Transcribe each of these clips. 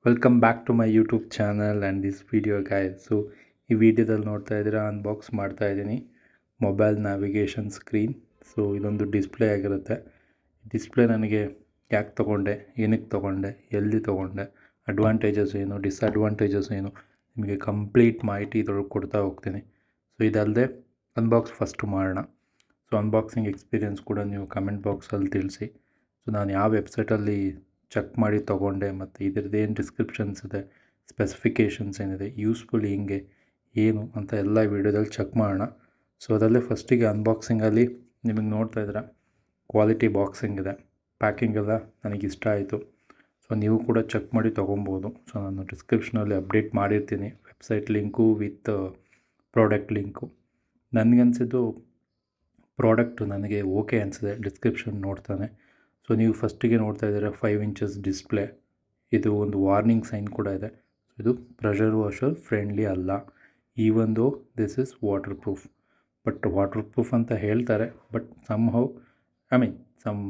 Welcome back to my YouTube channel and this video guys. So ಈ ವಿಡಿಯೋದಲ್ಲಿ ನೋಡ್ತಾ ಇದ್ದೀರಾ, ಅನ್ಬಾಕ್ಸ್ ಮಾಡ್ತಾ ಇದ್ದೀನಿ ಮೊಬೈಲ್ ನ್ಯಾವಿಗೇಷನ್ ಸ್ಕ್ರೀನ್. ಸೊ ಇದೊಂದು ಡಿಸ್ಪ್ಲೇ ಆಗಿರುತ್ತೆ. ಡಿಸ್ಪ್ಲೇ ನನಗೆ ಯಾಕೆ ತೊಗೊಂಡೆ, ಏನಕ್ಕೆ ತೊಗೊಂಡೆ, ಎಲ್ಲಿ ತೊಗೊಂಡೆ, ಅಡ್ವಾಂಟೇಜಸ್ ಏನು, ಡಿಸ್ಅಡ್ವಾಂಟೇಜಸ್ ಏನು, ನಿಮಗೆ ಕಂಪ್ಲೀಟ್ ಮಾಹಿತಿ ಇದ್ರೊಳಗೆ ಕೊಡ್ತಾ ಹೋಗ್ತೀನಿ. ಸೊ ಇದಲ್ಲದೆ ಅನ್ಬಾಕ್ಸ್ ಫಸ್ಟು ಮಾಡೋಣ. ಸೊ ಅನ್ಬಾಕ್ಸಿಂಗ್ ಎಕ್ಸ್ಪೀರಿಯೆನ್ಸ್ ಕೂಡ ನೀವು ಕಮೆಂಟ್ ಬಾಕ್ಸಲ್ಲಿ ತಿಳಿಸಿ. ಸೊ ನಾನು ಯಾವ ವೆಬ್ಸೈಟಲ್ಲಿ ಚೆಕ್ ಮಾಡಿ ತೊಗೊಂಡೆ ಮತ್ತು ಇದ್ರದ್ದು ಏನು ಡಿಸ್ಕ್ರಿಪ್ಷನ್ಸ್ ಇದೆ, ಸ್ಪೆಸಿಫಿಕೇಷನ್ಸ್ ಏನಿದೆ, ಯೂಸ್ಫುಲ್ ಹಿಂಗೆ ಏನು ಅಂತ ಎಲ್ಲ ವೀಡಿಯೋದಲ್ಲಿ ಚೆಕ್ ಮಾಡೋಣ. ಸೊ ಅದರಲ್ಲೇ ಫಸ್ಟಿಗೆ ಅನ್ಬಾಕ್ಸಿಂಗಲ್ಲಿ ನಿಮಗೆ ನೋಡ್ತಾ ಇದ್ದೀರಾ ಕ್ವಾಲಿಟಿ ಬಾಕ್ಸಿಂಗ್ ಇದೆ. ಪ್ಯಾಕಿಂಗ್ ಎಲ್ಲ ನನಗಿಷ್ಟ ಆಯಿತು. ಸೊ ನೀವು ಕೂಡ ಚೆಕ್ ಮಾಡಿ ತೊಗೊಬೋದು. ಸೊ ನಾನು ಡಿಸ್ಕ್ರಿಪ್ಷನಲ್ಲಿ ಅಪ್ಡೇಟ್ ಮಾಡಿರ್ತೀನಿ website link with product link. ನನಗನ್ಸಿದ್ದು ಪ್ರಾಡಕ್ಟು ನನಗೆ ಓಕೆ ಅನಿಸಿದೆ ಡಿಸ್ಕ್ರಿಪ್ಷನ್ ನೋಡ್ತಾನೆ. ಸೊ ನೀವು ಫಸ್ಟಿಗೆ ನೋಡ್ತಾ ಇದ್ದೀರಾ 5 ಇಂಚಸ್ ಡಿಸ್ಪ್ಲೇ. ಇದು ಒಂದು ವಾರ್ನಿಂಗ್ ಸೈನ್ ಕೂಡ ಇದೆ. ಇದು ಪ್ರೆಷರ್ ವಾಷರ್ ಫ್ರೆಂಡ್ಲಿ ಅಲ್ಲ, even though this is water proof. But water proof ಅಂತ ಹೇಳ್ತಾರೆ, ಬಟ್ ಸಮ್ ಸಮ್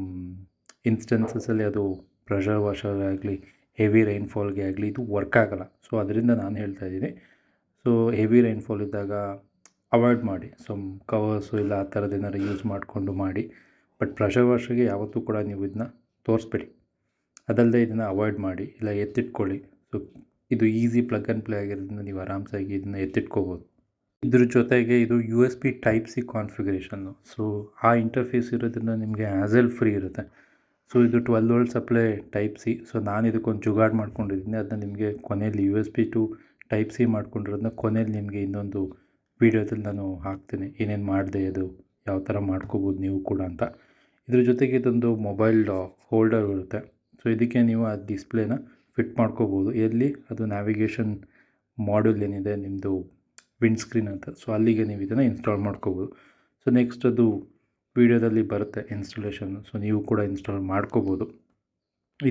ಇನ್ಸ್ಟೆನ್ಸಸಲ್ಲಿ ಅದು ಪ್ರೆಷರ್ ವಾಷರ್ ಆಗಲಿ, ಹೆವಿ ರೈನ್ಫಾಲ್ಗೆ ಆಗಲಿ ಇದು ವರ್ಕ್ ಆಗೋಲ್ಲ. ಸೊ ಅದರಿಂದ ನಾನು ಹೇಳ್ತಾ ಇದ್ದೀನಿ. ಸೊ ಹೆವಿ ರೈನ್ಫಾಲ್ ಇದ್ದಾಗ ಅವಾಯ್ಡ್ ಮಾಡಿ. ಸಮ್ ಕವರ್ಸು ಇಲ್ಲ ಆ ಥರದ್ದು ಏನಾರು ಯೂಸ್ ಮಾಡಿಕೊಂಡು ಮಾಡಿ. ಬಟ್ ಪ್ರೆಷರ್ ವಾಷರ್ಗೆ ಯಾವತ್ತೂ ಕೂಡ ನೀವು ಇದನ್ನ ತೋರಿಸ್ಬೇಡಿ. ಅದಲ್ಲದೆ ಇದನ್ನು ಅವಾಯ್ಡ್ ಮಾಡಿ, ಇಲ್ಲ ಎತ್ತಿಟ್ಕೊಳ್ಳಿ. ಸೊ ಇದು ಈಸಿ ಪ್ಲಗ್ ಆ್ಯಂಡ್ ಪ್ಲೇ ಆಗಿರೋದ್ರಿಂದ ನೀವು ಆರಾಮ್ಸಾಗಿ ಇದನ್ನು ಎತ್ತಿಟ್ಕೋಬೋದು. ಇದ್ರ ಜೊತೆಗೆ ಇದು USB Type-C ಕಾನ್ಫಿಗರೇಷನ್ನು. ಸೊ ಆ ಇಂಟರ್ಫೇಸ್ ಇರೋದ್ರಿಂದ ನಿಮಗೆ ಹ್ಯಾಸಲ್ ಫ್ರೀ ಇರುತ್ತೆ. ಸೊ ಇದು 12 ವೋಲ್ಟ್ ಸಪ್ಲೈ Type-C. ಸೊ ನಾನು ಇದಕ್ಕೊಂದು ಜುಗಾಡ್ ಮಾಡ್ಕೊಂಡಿದ್ದೀನಿ. ಅದನ್ನ ನಿಮಗೆ ಕೊನೆಯಲ್ಲಿ USB to Type-C ಮಾಡ್ಕೊಂಡಿರೋದನ್ನ ಕೊನೆಯಲ್ಲಿ ನಿಮಗೆ ಇನ್ನೊಂದು ವೀಡಿಯೋದಲ್ಲಿ ನಾನು ಹಾಕ್ತೀನಿ, ಏನೇನು ಮಾಡಿದೆ, ಅದು ಯಾವ ಥರ ಮಾಡ್ಕೋಬೋದು ನೀವು ಕೂಡ ಅಂತ. ಇದ್ರ ಜೊತೆಗೆ ಇದೊಂದು ಮೊಬೈಲ್ ಹೋಲ್ಡರ್ ಇರುತ್ತೆ. ಸೊ ಇದಕ್ಕೆ ನೀವು ಆ ಡಿಸ್ಪ್ಲೇನ ಫಿಟ್ ಮಾಡ್ಕೋಬೋದು. ಎಲ್ಲಿ ಅದು ನ್ಯಾವಿಗೇಷನ್ ಮಾಡ್ಯೂಲ್ ಏನಿದೆ ನಿಮ್ಮದು ವಿಂಡ್ ಸ್ಕ್ರೀನ್ ಅಂತ, ಸೊ ಅಲ್ಲಿಗೆ ನೀವು ಇದನ್ನು ಇನ್ಸ್ಟಾಲ್ ಮಾಡ್ಕೋಬೋದು. ಸೊ ನೆಕ್ಸ್ಟ್ ಅದು ವೀಡಿಯೋದಲ್ಲಿ ಬರುತ್ತೆ ಇನ್ಸ್ಟಾಲೇಷನ್ನು. ಸೊ ನೀವು ಕೂಡ ಇನ್ಸ್ಟಾಲ್ ಮಾಡ್ಕೋಬೋದು.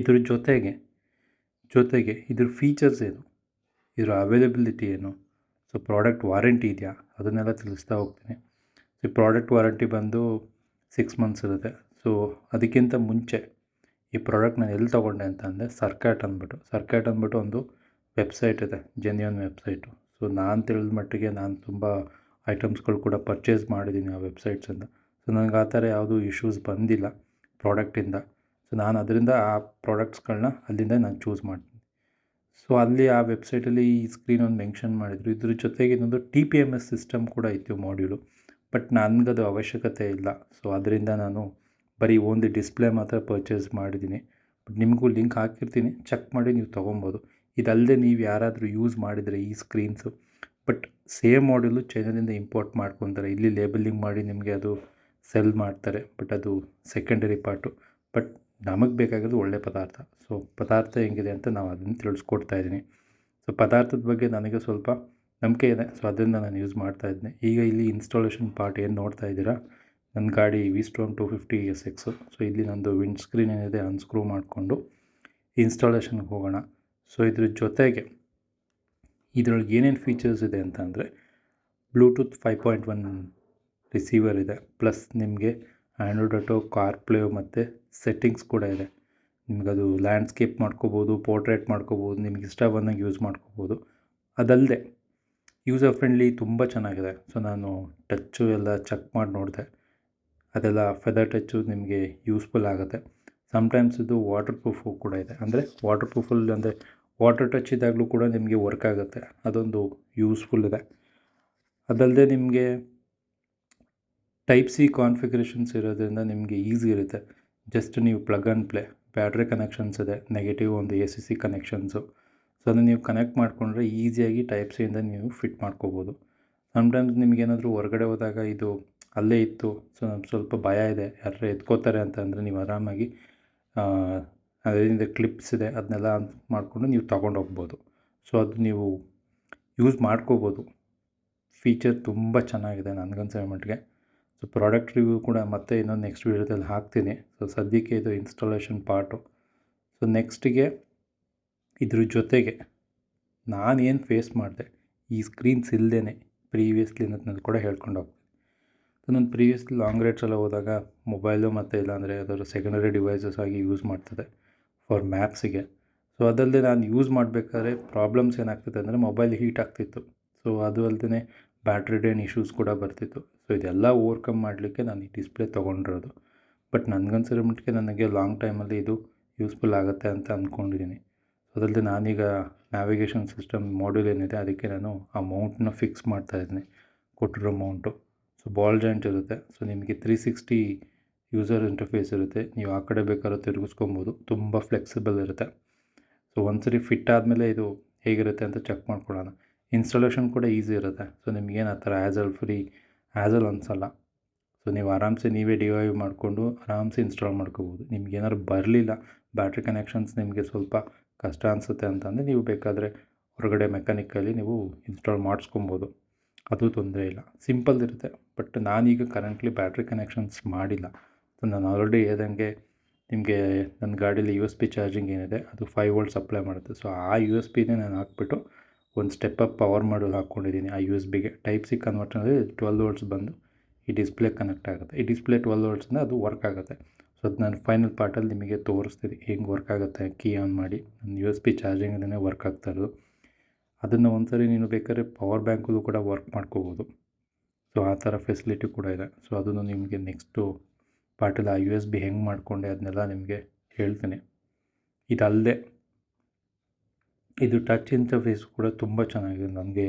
ಇದ್ರ ಜೊತೆಗೆ ಇದ್ರ ಫೀಚರ್ಸ್ ಏನು, ಇದರ ಅವೈಲಬಿಲಿಟಿ ಏನು, ಸೊ ಪ್ರಾಡಕ್ಟ್ ವಾರಂಟಿ ಇದೆಯಾ, ಅದನ್ನೆಲ್ಲ ತಿಳಿಸ್ತಾ ಹೋಗ್ತೀನಿ. ಸೊ ಪ್ರಾಡಕ್ಟ್ ವಾರಂಟಿ ಬಂದು 6 ಮಂತ್ಸ್ ಇರುತ್ತೆ. ಸೊ ಅದಕ್ಕಿಂತ ಮುಂಚೆ ಈ ಪ್ರಾಡಕ್ಟ್ ನಾನು ಎಲ್ಲಿ ತೊಗೊಂಡೆ ಅಂತ ಅಂದರೆ ಸರ್ಕ್ಯಾಟ್ ಅಂದ್ಬಿಟ್ಟು ಒಂದು ವೆಬ್ಸೈಟ್ ಇದೆ, ಜೆನ್ಯೂನ್ ವೆಬ್ಸೈಟು. ಸೊ ನಾನು ತಿಳಿದ ಮಟ್ಟಿಗೆ ನಾನು ತುಂಬ ಐಟಮ್ಸ್ಗಳು ಕೂಡ ಪರ್ಚೇಸ್ ಮಾಡಿದ್ದೀನಿ ಆ ವೆಬ್ಸೈಟ್ಸಿಂದ. ಸೊ ನನಗೆ ಆ ಥರ ಯಾವುದೂ ಇಶ್ಯೂಸ್ ಬಂದಿಲ್ಲ ಪ್ರಾಡಕ್ಟಿಂದ. ಸೊ ನಾನು ಅದರಿಂದ ಆ ಪ್ರಾಡಕ್ಟ್ಸ್ಗಳನ್ನ ಅಲ್ಲಿಂದ ನಾನು ಚೂಸ್ ಮಾಡ್ತೀನಿ. ಸೊ ಅಲ್ಲಿ ಆ ವೆಬ್ಸೈಟಲ್ಲಿ ಈ ಸ್ಕ್ರೀನ್ ಒಂದು ಮೆನ್ಷನ್ ಮಾಡಿದರು. ಇದ್ರ ಜೊತೆಗೆ ಇನ್ನೊಂದು TPMS ಸಿಸ್ಟಮ್ ಕೂಡ ಇತ್ತು ಮಾಡ್ಯೂಲು, ಬಟ್ ನನಗದು ಅವಶ್ಯಕತೆ ಇಲ್ಲ. ಸೊ ಅದರಿಂದ ನಾನು ಬರೀ ಒಂದು ಡಿಸ್ಪ್ಲೇ ಮಾತ್ರ ಪರ್ಚೇಸ್ ಮಾಡಿದ್ದೀನಿ. ಬಟ್ ನಿಮಗೂ ಲಿಂಕ್ ಹಾಕಿರ್ತೀನಿ, ಚೆಕ್ ಮಾಡಿ ನೀವು ತೊಗೊಬೋದು. ಇದಲ್ಲದೆ ನೀವು ಯಾರಾದರೂ ಯೂಸ್ ಮಾಡಿದರೆ ಈ ಸ್ಕ್ರೀನ್ಸು, ಬಟ್ ಸೇಮ್ ಮಾಡ್ಯೂಲು ಚೈನಾದಿಂದ ಇಂಪೋರ್ಟ್ ಮಾಡ್ಕೊತಾರೆ. ಇಲ್ಲಿ ಲೇಬಲಿಂಗ್ ಮಾಡಿ ನಿಮಗೆ ಅದು ಸೆಲ್ ಮಾಡ್ತಾರೆ, ಬಟ್ ಅದು ಸೆಕೆಂಡರಿ ಪಾರ್ಟು. ಬಟ್ ನಮಗೆ ಬೇಕಾಗಿರೋದು ಒಳ್ಳೆ ಪದಾರ್ಥ. ಸೊ ಪದಾರ್ಥ ಹೆಂಗಿದೆ ಅಂತ ನಾವು ಅದನ್ನು ತಿಳಿಸ್ಕೊಡ್ತಾ ಇದ್ದೀನಿ. ಸೊ ಪದಾರ್ಥದ ಬಗ್ಗೆ ನನಗೆ ಸ್ವಲ್ಪ ನಂಬಿಕೆ ಇದೆ. ಸೊ ಅದರಿಂದ ನಾನು ಯೂಸ್ ಮಾಡ್ತಾಯಿದ್ದೀನಿ. ಈಗ ಇಲ್ಲಿ ಇನ್ಸ್ಟಾಲೇಷನ್ ಪಾರ್ಟ್ ಏನು ನೋಡ್ತಾ ಇದ್ದೀರಾ, ನನ್ನ ಗಾಡಿ ವಿಸ್ಟೋನ್ 250 SX. ಸೊ ಇಲ್ಲಿ ನಂದು ವಿಂಡ್ ಸ್ಕ್ರೀನ್ ಏನಿದೆ ಅನ್ಸ್ಕ್ರೂ ಮಾಡಿಕೊಂಡು ಇನ್ಸ್ಟಾಲೇಷನ್ಗೆ ಹೋಗೋಣ. ಸೊ ಇದ್ರ ಜೊತೆಗೆ ಇದರೊಳಗೆ ಏನೇನು ಫೀಚರ್ಸ್ ಇದೆ ಅಂತ ಅಂದರೆ, ಬ್ಲೂಟೂತ್ 5.1 ರಿಸೀವರ್ ಇದೆ, ಪ್ಲಸ್ ನಿಮಗೆ ಆ್ಯಂಡ್ರಾಯ್ಡ್ ಆಟೋ, ಕಾರ್ಪ್ಲೇ ಮತ್ತು ಸೆಟ್ಟಿಂಗ್ಸ್ ಕೂಡ ಇದೆ. ನಿಮಗದು ಲ್ಯಾಂಡ್ಸ್ಕೇಪ್ ಮಾಡ್ಕೋಬೋದು, ಪೋರ್ಟ್ರೇಟ್ ಮಾಡ್ಕೋಬೋದು, ನಿಮ್ಗೆ ಇಷ್ಟ ಬಂದಂಗೆ ಯೂಸ್ ಮಾಡ್ಕೋಬೋದು. ಅದಲ್ಲದೆ ಯೂಸರ್ ಫ್ರೆಂಡ್ಲಿ ತುಂಬ ಚೆನ್ನಾಗಿದೆ. ಸೊ ನಾನು ಟಚ್ಚು ಎಲ್ಲ ಚೆಕ್ ಮಾಡಿ ನೋಡಿದೆ, ಅದೆಲ್ಲ ಫೆದರ್ ಟಚ್ಚು ನಿಮಗೆ ಯೂಸ್ಫುಲ್ ಆಗುತ್ತೆ. ಸಮ್ಟೈಮ್ಸ್ ಇದು ವಾಟರ್ ಪ್ರೂಫು ಕೂಡ ಇದೆ. ಅಂದರೆ ವಾಟರ್ ಪ್ರೂಫಲ್ಲಿ ಅಂದರೆ ವಾಟರ್ ಟಚ್ ಇದ್ದಾಗಲೂ ಕೂಡ ನಿಮಗೆ ವರ್ಕ್ ಆಗುತ್ತೆ, ಅದೊಂದು ಯೂಸ್ಫುಲ್ ಇದೆ. ಅದಲ್ಲದೆ ನಿಮಗೆ Type-C ಕಾನ್ಫಿಗರೇಷನ್ಸ್ ಇರೋದ್ರಿಂದ ನಿಮಗೆ ಈಸಿ ಇರುತ್ತೆ. ಜಸ್ಟ್ ನೀವು plug and play, battery connections ಇದೆ, ನೆಗೆಟಿವ್ ಒಂದು ACC ಕನೆಕ್ಷನ್ಸು. ಸೊ ಅದನ್ನು ನೀವು ಕನೆಕ್ಟ್ ಮಾಡಿಕೊಂಡ್ರೆ ಈಸಿಯಾಗಿ Type-Cಯಿಂದ ನೀವು ಫಿಟ್ ಮಾಡ್ಕೋಬೋದು. ಸಮ್ಟೈಮ್ಸ್ ನಿಮಗೇನಾದರೂ ಹೊರಗಡೆ ಹೋದಾಗ ಇದು ಅಲ್ಲೇ ಇತ್ತು, ಸೊ ಸ್ವಲ್ಪ ಭಯ ಇದೆ ಯಾರು ಎತ್ಕೋತಾರೆ ಅಂತ ಅಂದರೆ, ನೀವು ಆರಾಮಾಗಿ ಅದರಿಂದ ಕ್ಲಿಪ್ಸ್ ಇದೆ, ಅದನ್ನೆಲ್ಲ ಮಾಡಿಕೊಂಡು ನೀವು ತೊಗೊಂಡೋಗ್ಬೋದು. ಸೊ ಅದು ನೀವು ಯೂಸ್ ಮಾಡ್ಕೋಬೋದು. ಫೀಚರ್ ತುಂಬ ಚೆನ್ನಾಗಿದೆ ನನಗನ್ಸೋ ಮಟ್ಟಿಗೆ. ಸೊ ಪ್ರಾಡಕ್ಟ್ ರಿವ್ಯೂ ಕೂಡ ಮತ್ತೆ ಇನ್ನೊಂದು ನೆಕ್ಸ್ಟ್ ವೀಡಿಯೋದಲ್ಲಿ ಹಾಕ್ತೀನಿ. ಸೊ ಸದ್ಯಕ್ಕೆ ಇದು ಇನ್ಸ್ಟಾಲೇಷನ್ ಪಾರ್ಟು. ಸೊ ನೆಕ್ಸ್ಟಿಗೆ ಇದ್ರ ಜೊತೆಗೆ ನಾನೇನು ಫೇಸ್ ಮಾಡಿದೆ ಈ ಸ್ಕ್ರೀನ್ಸ್ ಇಲ್ಲದೇ ಪ್ರೀವಿಯಸ್ಲಿ ಅನ್ನೋದನ್ನ ಕೂಡ ಹೇಳ್ಕೊಂಡು ಹೋಗ್ತೀನಿ. ಸೊ ನಾನು ಪ್ರೀವಿಯಸ್ಲಿ ಲಾಂಗ್ ರೈಡ್ಸ್ ಎಲ್ಲ ಹೋದಾಗ ಮೊಬೈಲು ಮತ್ತು ಇಲ್ಲಾಂದರೆ ಯಾವ್ದಾದ್ರು ಸೆಕೆಂಡರಿ ಡಿವೈಸಸ್ ಆಗಿ ಯೂಸ್ ಮಾಡ್ತಿದ್ದೆ ಫಾರ್ ಮ್ಯಾಪ್ಸಿಗೆ. ಸೊ ಸೊ ಅದಲ್ಲದೆ ನಾನು ಯೂಸ್ ಮಾಡಬೇಕಾದ್ರೆ ಪ್ರಾಬ್ಲಮ್ಸ್ ಏನಾಗ್ತಿತ್ತು ಅಂದರೆ ಮೊಬೈಲ್ ಹೀಟ್ ಆಗ್ತಿತ್ತು. ಸೊ ಅದು ಅಲ್ಲದೆ ಬ್ಯಾಟ್ರಿ ಡ್ರೈನ್ ಇಶ್ಯೂಸ್ ಕೂಡ ಬರ್ತಿತ್ತು. ಸೊ ಇದೆಲ್ಲ ಓವರ್ಕಮ್ ಮಾಡಲಿಕ್ಕೆ ನಾನು ಈ ಡಿಸ್ಪ್ಲೇ ತೊಗೊಂಡಿರೋದು. ಬಟ್ ನನಗನ್ಸಿರೋ ಮಟ್ಟಿಗೆ ನನಗೆ ಲಾಂಗ್ ಟೈಮಲ್ಲಿ ಇದು ಯೂಸ್ಫುಲ್ ಆಗುತ್ತೆ ಅಂತ ಅಂದ್ಕೊಂಡಿದ್ದೀನಿ. ಅದಲ್ಲದೆ ನಾನೀಗ ನ್ಯಾವಿಗೇಷನ್ ಸಿಸ್ಟಮ್ ಮಾಡ್ಯೂಲ್ ಏನಿದೆ ಅದಕ್ಕೆ ನಾನು ಆ ಮೌಂಟನ್ನ ಫಿಕ್ಸ್ ಮಾಡ್ತಾಯಿದ್ದೀನಿ, ಕೊಟ್ಟಿರೋ ಮೌಂಟು. ಸೊ ಬಾಲ್ ಜಾಯಿಂಟ್ ಇರುತ್ತೆ. ಸೊ ನಿಮಗೆ 360 ಯೂಸರ್ ಇಂಟರ್ಫೇಸ್ ಇರುತ್ತೆ. ನೀವು ಆ ಕಡೆ ಬೇಕಾದ್ರೂ ತಿರುಗಿಸ್ಕೊಬೋದು. ತುಂಬ ಫ್ಲೆಕ್ಸಿಬಲ್ ಇರುತ್ತೆ. ಸೊ ಒಂದ್ಸರಿ ಫಿಟ್ ಆದಮೇಲೆ ಇದು ಹೇಗಿರುತ್ತೆ ಅಂತ ಚೆಕ್ ಮಾಡ್ಕೊಳ್ಳೋಣ. ಇನ್ಸ್ಟಾಲೇಷನ್ ಕೂಡ ಈಸಿ ಇರುತ್ತೆ. ಸೊ ನಿಮಗೇನು ಆ ಥರ ಹ್ಯಾಸಲ್ ಅನಿಸಲ್ಲ. ಸೊ ನೀವು ಆರಾಮ್ಸೆ ನೀವೇ DIY ಮಾಡಿಕೊಂಡು ಆರಾಮ್ಸೆ ಇನ್ಸ್ಟಾಲ್ ಮಾಡ್ಕೋಬೋದು. ನಿಮ್ಗೇನಾದ್ರು ಬರಲಿಲ್ಲ, ಬ್ಯಾಟ್ರಿ ಕನೆಕ್ಷನ್ಸ್ ನಿಮಗೆ ಸ್ವಲ್ಪ ಕಷ್ಟ ಅನಿಸುತ್ತೆ ಅಂತಂದರೆ ನೀವು ಬೇಕಾದರೆ ಹೊರಗಡೆ ಮೆಕ್ಯಾನಿಕಲ್ಲಿ ನೀವು ಇನ್ಸ್ಟಾಲ್ ಮಾಡಿಸ್ಕೊಬೋದು. ಅದು ತೊಂದರೆ ಇಲ್ಲ, ಸಿಂಪಲ್ ಇರುತ್ತೆ. ಬಟ್ ನಾನೀಗ ಕರೆಂಟ್ಲಿ ಬ್ಯಾಟ್ರಿ ಕನೆಕ್ಷನ್ಸ್ ಮಾಡಿಲ್ಲ. ಸೊ ನಾನು ಆಲ್ರೆಡಿ ಹೇಳ್ದಂಗೆ ನಿಮಗೆ ನನ್ನ ಗಾಡೀಲಿ USB ಚಾರ್ಜಿಂಗ್ ಏನಿದೆ ಅದು 5 ವೋಲ್ಟ್ ಸಪ್ಲೈ ಮಾಡುತ್ತೆ. ಸೊ ಆ USBನೇ ನಾನು ಹಾಕ್ಬಿಟ್ಟು ಒಂದು ಸ್ಟೆಪ್ ಅಪ್ ಪವರ್ ಮಾಡ್ಯೂಲ್ ಹಾಕ್ಕೊಂಡಿದ್ದೀನಿ. ಆ USBಗೆ Type-C ಕನ್ವರ್ಟರಲ್ಲಿ 12 ವೋಲ್ಟ್ಸ್ ಬಂದು ಈ ಡಿಸ್ಪ್ಲೇ ಕನೆಕ್ಟ್ ಆಗುತ್ತೆ. ಈ ಡಿಸ್ಪ್ಲೇ 12 ವೋಲ್ಟ್ಸಿಂದ ಅದು ವರ್ಕ್ ಆಗುತ್ತೆ. ಸೊ ಅದು ನಾನು ಫೈನಲ್ ಪಾರ್ಟಲ್ಲಿ ನಿಮಗೆ ತೋರಿಸ್ತೀನಿ ಹೆಂಗೆ ವರ್ಕ್ ಆಗುತ್ತೆ. ಕೀ ಆನ್ ಮಾಡಿ ನನ್ನ USB ಚಾರ್ಜಿಂಗಲ್ಲೇ ವರ್ಕ್ ಆಗ್ತಾ ಇರೋದು. ಅದನ್ನು ಒಂದ್ಸರಿ ನೀನು ಬೇಕಾದ್ರೆ ಪವರ್ ಬ್ಯಾಂಕಲ್ಲೂ ಕೂಡ ವರ್ಕ್ ಮಾಡ್ಕೋಬೋದು. ಸೊ ಆ ಥರ ಫೆಸಿಲಿಟಿ ಕೂಡ ಇದೆ. ಸೊ ಅದನ್ನು ನಿಮಗೆ ನೆಕ್ಸ್ಟು ಪಾರ್ಟಲ್ಲಿ ಆ USB ಹೆಂಗೆ ಮಾಡಿಕೊಂಡೆ ಅದನ್ನೆಲ್ಲ ನಿಮಗೆ ಹೇಳ್ತೀನಿ. ಇದಲ್ಲದೆ ಇದು ಟಚ್ ಇಂಟರ್ಫೇಸ್ ಕೂಡ ತುಂಬ ಚೆನ್ನಾಗಿದೆ. ನನಗೆ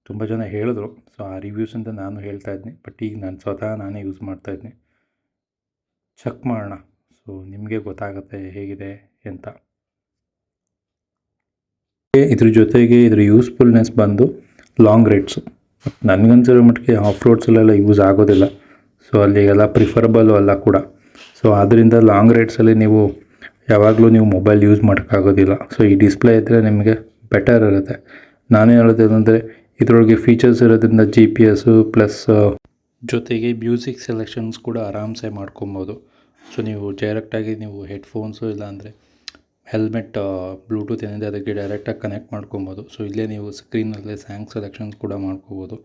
ತುಂಬ ಜನ ಹೇಳಿದ್ರು. ಸೊ ಆ ರಿವ್ಯೂಸಿಂದ ನಾನು ಹೇಳ್ತಾ ಇದ್ದೀನಿ. ಬಟ್ ಈಗ ನಾನು ಸ್ವತಃ ನಾನೇ ಯೂಸ್ ಮಾಡ್ತಾಯಿದ್ದೀನಿ. ಚೆಕ್ ಮಾಡೋಣ. ಸೊ ನಿಮಗೆ ಗೊತ್ತಾಗುತ್ತೆ ಹೇಗಿದೆ ಅಂತ. ಇದ್ರ ಜೊತೆಗೆ ಇದ್ರ ಯೂಸ್ಫುಲ್ನೆಸ್ ಬಂದು ಲಾಂಗ್ ರೈಡ್ಸು. ನನಗನ್ಸಿರೋ ಮಟ್ಟಿಗೆ ಆಫ್ ರೋಡ್ಸಲ್ಲೆಲ್ಲ ಯೂಸ್ ಆಗೋದಿಲ್ಲ. ಸೊ ಅಲ್ಲಿಗೆಲ್ಲ ಪ್ರಿಫರಬಲ್ಲು ಅಲ್ಲ ಕೂಡ. ಸೊ ಆದ್ದರಿಂದ ಲಾಂಗ್ ರೈಡ್ಸಲ್ಲಿ ನೀವು ಯಾವಾಗಲೂ ನೀವು ಮೊಬೈಲ್ ಯೂಸ್ ಮಾಡೋಕ್ಕಾಗೋದಿಲ್ಲ. ಸೊ ಈ ಡಿಸ್ಪ್ಲೇ ಇದ್ದರೆ ನಿಮಗೆ ಬೆಟರ್ ಇರುತ್ತೆ. ನಾನೇನು ಹೇಳೋದೇನೆಂದರೆ ಇದರೊಳಗೆ ಫೀಚರ್ಸ್ ಇರೋದ್ರಿಂದ GPS ಪ್ಲಸ್ ಜೊತೆಗೆ ಮ್ಯೂಸಿಕ್ ಸೆಲೆಕ್ಷನ್ಸ್ ಕೂಡ ಆರಾಮ್ಸೆ ಮಾಡ್ಕೊಬೋದು. ಸೊ ನೀವು ಡೈರೆಕ್ಟಾಗಿ ನೀವು ಹೆಡ್ಫೋನ್ಸು ಇಲ್ಲಾಂದರೆ ಹೆಲ್ಮೆಟ್ ಬ್ಲೂಟೂತ್ ಏನಿದೆ ಅದಕ್ಕೆ ಡೈರೆಕ್ಟಾಗಿ ಕನೆಕ್ಟ್ ಮಾಡ್ಕೊಬೋದು. ಸೊ ಇಲ್ಲೇ ನೀವು ಸ್ಕ್ರೀನಲ್ಲೇ ಸಾಂಗ್ ಸೆಲೆಕ್ಷನ್ಸ್ ಕೂಡ ಮಾಡ್ಕೋಬೋದು,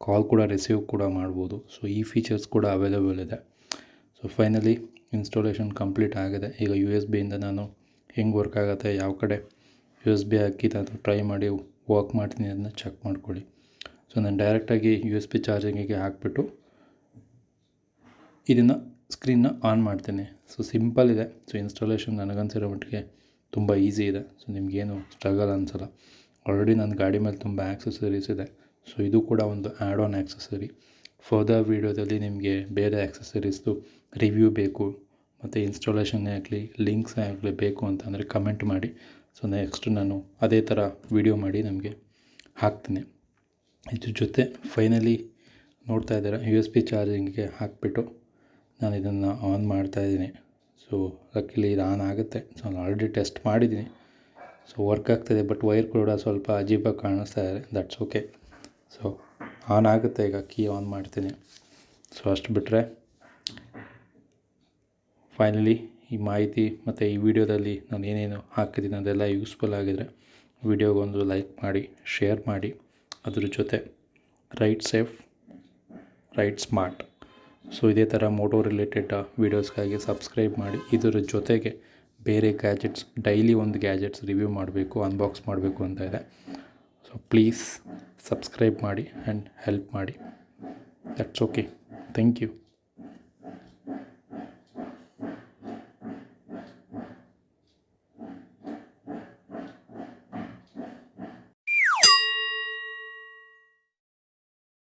ಕಾಲ್ ಕೂಡ ರಿಸೀವ್ ಕೂಡ ಮಾಡ್ಬೋದು. ಸೊ ಈ ಫೀಚರ್ಸ್ ಕೂಡ ಅವೈಲೇಬಲ್ ಇದೆ. ಸೊ ಫೈನಲಿ ಇನ್ಸ್ಟಾಲೇಷನ್ ಕಂಪ್ಲೀಟ್ ಆಗಿದೆ. ಈಗ USB-ಇಂದ ನಾನು ಹೆಂಗೆ ವರ್ಕ್ ಆಗುತ್ತೆ, ಯಾವ ಕಡೆ USB ಹಾಕಿ ನಾನು ಟ್ರೈ ಮಾಡಿ ವರ್ಕ್ ಮಾಡ್ತೀನಿ ಅದನ್ನ ಚೆಕ್ ಮಾಡ್ಕೊಳ್ಳಿ. ಸೊ ನಾನು ಡೈರೆಕ್ಟಾಗಿ USB ಚಾರ್ಜಿಂಗಿಗೆ ಹಾಕಿಬಿಟ್ಟು ಇದನ್ನು ಸ್ಕ್ರೀನ್ನ ಆನ್ ಮಾಡ್ತೀನಿ. ಸೊ ಸಿಂಪಲ್ ಇದೆ. ಸೊ ಇನ್ಸ್ಟಾಲೇಷನ್ ನನಗನ್ಸಿರೋ ಮಟ್ಟಿಗೆ ತುಂಬ ಈಸಿ ಇದೆ. ಸೊ ನಿಮಗೇನು ಸ್ಟ್ರಗಲ್ ಅನಿಸಲ್ಲ. ಆಲ್ರೆಡಿ ನನ್ನ ಗಾಡಿ ಮೇಲೆ ತುಂಬ ಆಕ್ಸೆಸರೀಸ್ ಇದೆ. ಸೊ ಇದು ಕೂಡ ಒಂದು ಆ್ಯಡ್ ಆನ್ ಆಕ್ಸೆಸರಿ. ಫರ್ದರ್ ವೀಡಿಯೋದಲ್ಲಿ ನಿಮಗೆ ಬೇರೆ ಆಕ್ಸೆಸರೀಸ್ದು ರಿವ್ಯೂ ಬೇಕು ಮತ್ತು ಇನ್ಸ್ಟಾಲೇಷನ್ನೇ ಆಗಲಿ ಲಿಂಕ್ಸೇ ಆಗಲಿ ಬೇಕು ಅಂತಂದರೆ ಕಮೆಂಟ್ ಮಾಡಿ. ಸೊ ನೆಕ್ಸ್ಟ್ ನಾನು ಅದೇ ಥರ ವೀಡಿಯೋ ಮಾಡಿ ನಮಗೆ ಹಾಕ್ತೀನಿ. ಇದ್ರ ಜೊತೆ ಫೈನಲಿ ನೋಡ್ತಾ ಇದ್ದೀರಾ USB ಚಾರ್ಜಿಂಗಿಗೆ ಹಾಕಿಬಿಟ್ಟು ನಾನು ಇದನ್ನು ಆನ್ ಮಾಡ್ತಾಯಿದ್ದೀನಿ. ಸೊ ಲಕ್ಕಿಲಿ ಇದು ಆನ್ ಆಗುತ್ತೆ. ಸೊ ನಾನು ಆಲ್ರೆಡಿ ಟೆಸ್ಟ್ ಮಾಡಿದ್ದೀನಿ. ಸೊ ವರ್ಕ್ ಆಗ್ತಾಯಿದೆ. ಬಟ್ ವೈರ್ ಕೂಡ ಸ್ವಲ್ಪ ಅಜೀಬಾಗಿ ಕಾಣಿಸ್ತಾ ಇದೆ. That's okay. ಸೊ ಆನ್ ಆಗುತ್ತೆ. ಈಗ ಕೀ ಆನ್ ಮಾಡ್ತೀನಿ. ಸೊ ಅಷ್ಟು ಬಿಟ್ಟರೆ ಫೈನಲಿ ಈ ಮಾಹಿತಿ ಮತ್ತು ಈ ವಿಡಿಯೋದಲ್ಲಿ ನಾನು ಏನೇನು ಹಾಕಿದ್ದೀನಿ ಅದೆಲ್ಲ ಯೂಸ್ಫುಲ್ ಆಗಿದರೆ ವಿಡಿಯೋಗೊಂದು ಲೈಕ್ ಮಾಡಿ, ಶೇರ್ ಮಾಡಿ. ಅದ್ರ ಜೊತೆ ride safe, ride smart. So ಇದೇ ಥರ ಮೋಟೋ ರಿಲೇಟೆಡ್ ವೀಡಿಯೋಸ್ಗಾಗಿ ಸಬ್ಸ್ಕ್ರೈಬ್ ಮಾಡಿ. ಇದರ ಜೊತೆಗೆ ಬೇರೆ ಗ್ಯಾಜೆಟ್ಸ್ ಡೈಲಿ ಒಂದು ಗ್ಯಾಜೆಟ್ಸ್ ರಿವ್ಯೂ ಮಾಡಬೇಕು, ಅನ್ಬಾಕ್ಸ್ ಮಾಡಬೇಕು ಅಂತ ಇದೆ. ಸೊ ಪ್ಲೀಸ್ ಸಬ್ಸ್ಕ್ರೈಬ್ ಮಾಡಿ ಆ್ಯಂಡ್ ಹೆಲ್ಪ್ ಮಾಡಿ. That's okay. Thank you.